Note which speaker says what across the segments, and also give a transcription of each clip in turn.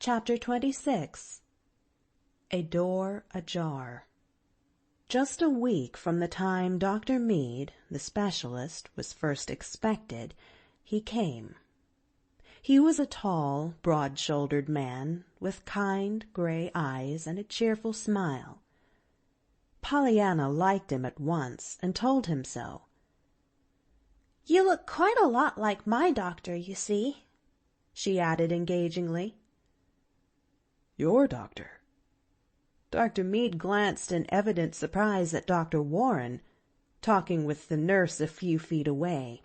Speaker 1: Chapter 26. A Door Ajar. Just a week from the time Dr. Mead, the specialist, was first expected, he came. He was a tall, broad-shouldered man with kind gray eyes and a cheerful smile. Pollyanna liked him at once and told him so.
Speaker 2: "You look quite a lot like my doctor, you see," she added engagingly.
Speaker 1: "Your doctor?" Dr. Mead glanced in evident surprise at Dr. Warren, talking with the nurse a few feet away.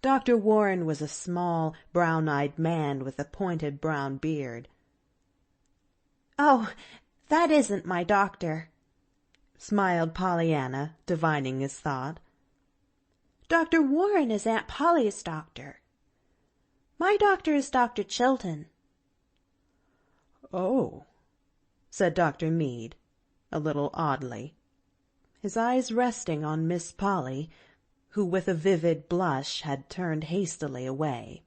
Speaker 1: Dr. Warren was a small, brown-eyed man with a pointed brown beard.
Speaker 2: "Oh, that isn't my doctor,"
Speaker 1: smiled Pollyanna, divining his thought.
Speaker 2: "Dr. Warren is Aunt Polly's doctor. My doctor is Dr. Chilton."
Speaker 1: "Oh," said Dr. Mead, a little oddly, his eyes resting on Miss Polly, who with a vivid blush had turned hastily away.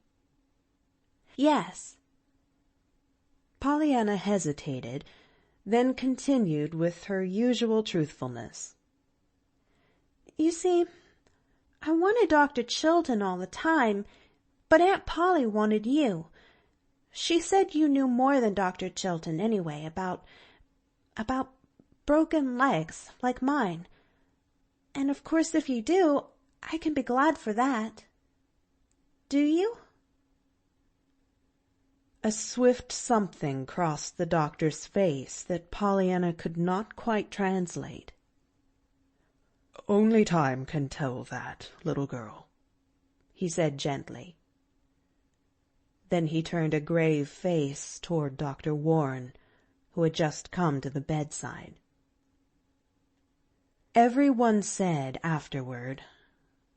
Speaker 2: "Yes."
Speaker 1: Pollyanna hesitated, then continued with her usual truthfulness.
Speaker 2: "You see, I wanted Dr. Chilton all the time, but Aunt Polly wanted you. She said you knew more than Dr. Chilton anyway about broken legs like mine. And of course if you do, I can be glad for that. Do you?"
Speaker 1: A swift something crossed the doctor's face that Pollyanna could not quite translate. "Only time can tell that, little girl," he said gently. Then he turned a grave face toward Dr. Warren, who had just come to the bedside. Everyone said afterward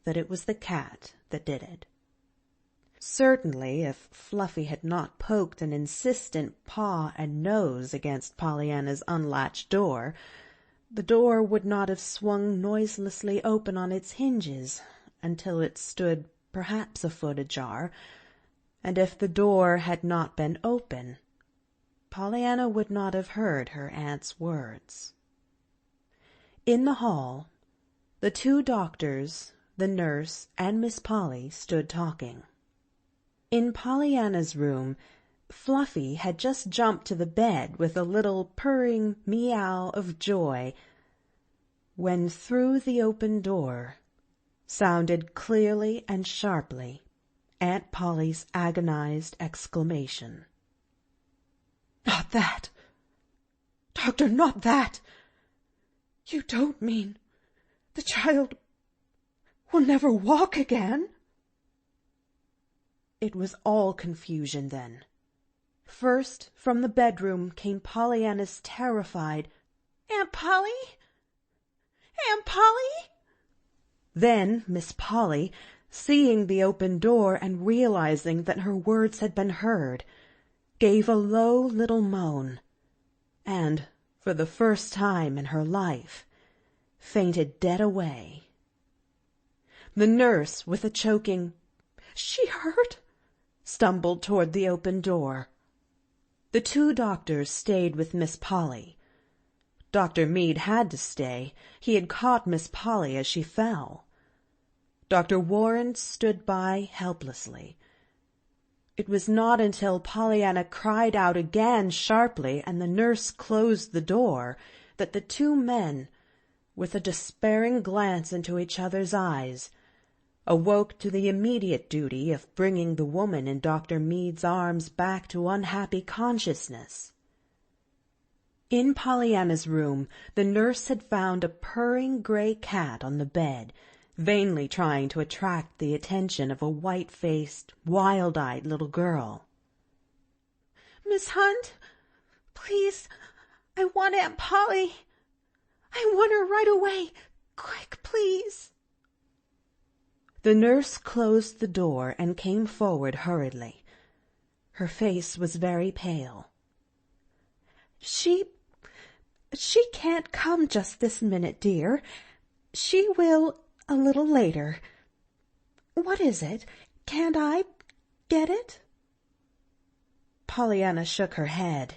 Speaker 1: that it was the cat that did it. Certainly, if Fluffy had not poked an insistent paw and nose against Pollyanna's unlatched door, the door would not have swung noiselessly open on its hinges until it stood perhaps a foot ajar, and if the door had not been open, Pollyanna would not have heard her aunt's words. In the hall, the two doctors, the nurse, and Miss Polly stood talking. In Pollyanna's room, Fluffy had just jumped to the bed with a little purring meow of joy when through the open door sounded clearly and sharply Aunt Polly's agonized exclamation. "Not that! Doctor, not that! You don't mean the child will never walk again?" It was all confusion then. First, from the bedroom came Pollyanna's terrified,
Speaker 2: "Aunt Polly? Aunt Polly?"
Speaker 1: Then Miss Polly, seeing the open door and realizing that her words had been heard, gave a low little moan, and, for the first time in her life, fainted dead away. The nurse, with a choking, "She hurt," stumbled toward the open door. The two doctors stayed with Miss Polly. Dr. Mead had to stay. He had caught Miss Polly as she fell. Dr. Warren stood by helplessly. It was not until Pollyanna cried out again sharply and the nurse closed the door that the two men, with a despairing glance into each other's eyes, awoke to the immediate duty of bringing the woman in Dr. Mead's arms back to unhappy consciousness. In Pollyanna's room, the nurse had found a purring gray cat on the bed, vainly trying to attract the attention of a white-faced, wild-eyed little girl.
Speaker 2: "Miss Hunt, please, I want Aunt Polly. I want her right away. Quick, please."
Speaker 1: The nurse closed the door and came forward hurriedly. Her face was very pale. She can't come just this minute, dear. She will a little later. What is it? Can't I get it?" Pollyanna shook her head.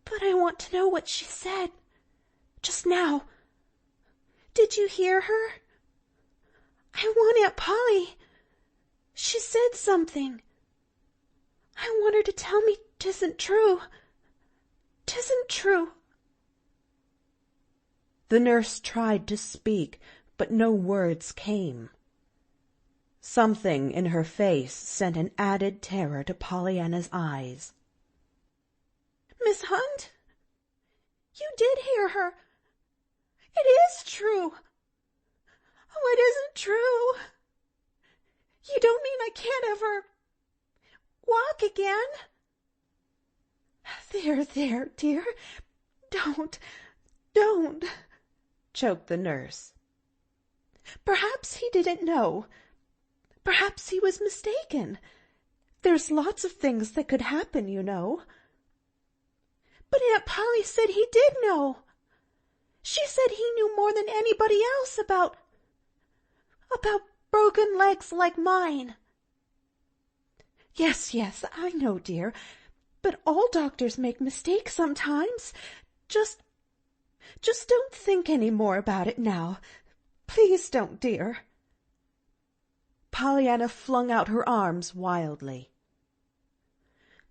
Speaker 2: But I want to know what she said. Just now. Did you hear her? I want Aunt Polly. She said something. I want her to tell me 'tisn't true. 'Tisn't true.
Speaker 1: The nurse tried to speak, but no words came. Something in her face sent an added terror to Pollyanna's eyes.
Speaker 2: Miss Hunt, you did hear her. It is true. Oh, it isn't true. You don't mean I can't ever walk again? There, dear. Don't, choked the nurse. Perhaps he didn't know. Perhaps he was mistaken. There's lots of things that could happen, you know. But Aunt Polly said he did know. She said he knew more than anybody else about broken legs like mine. Yes, I know, dear. But all doctors make mistakes sometimes. Just don't think any more about it now. Please don't, dear.
Speaker 1: Pollyanna flung out her arms wildly.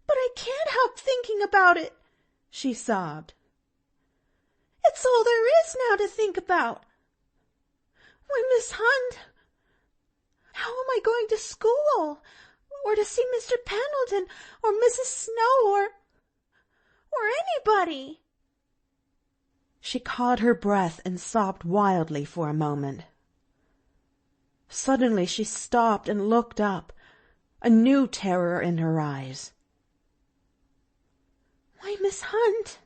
Speaker 2: But I can't help thinking about it, she sobbed. It's all there is now to think about. When Miss Hunt, how am I going to school? Or to see Mr. Pendleton or Mrs. Snow or anybody?
Speaker 1: She caught her breath and sobbed wildly for a moment. Suddenly she stopped and looked up, a new terror in her eyes.
Speaker 2: Why, Miss Hunt,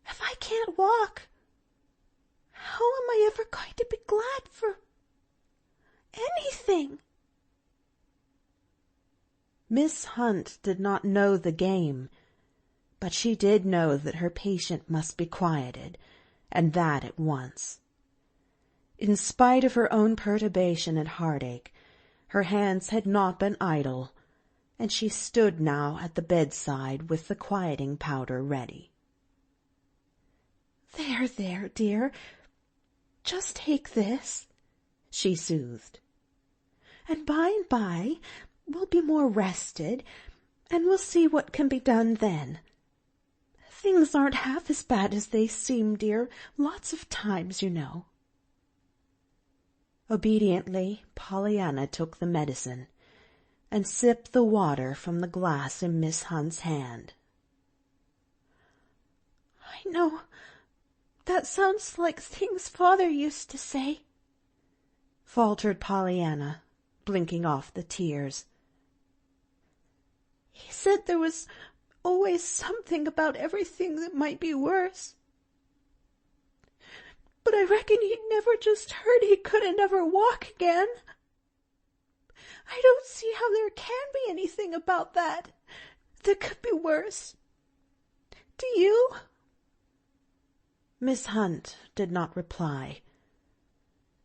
Speaker 2: if I can't walk, how am I ever going to be glad for anything?
Speaker 1: Miss Hunt did not know the game, but she did know that her patient must be quieted, and that at once. In spite of her own perturbation and heartache, her hands had not been idle, and she stood now at the bedside with the quieting powder ready.
Speaker 2: There, dear. Just take this, she soothed. And by and by we'll be more rested, and we'll see what can be done then. Things aren't half as bad as they seem, dear, lots of times, you know.
Speaker 1: Obediently, Pollyanna took the medicine and sipped the water from the glass in Miss Hunt's hand.
Speaker 2: I know that sounds like things Father used to say,
Speaker 1: faltered Pollyanna, blinking off the tears.
Speaker 2: He said there was always something about everything that might be worse. But I reckon he never just heard he couldn't ever walk again. I don't see how there can be anything about that could be worse. Do you?
Speaker 1: Miss Hunt did not reply.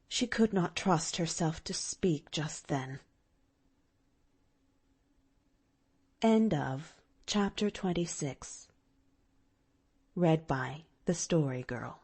Speaker 1: She could not trust herself to speak just then. End of Chapter 26. Read by The Story Girl.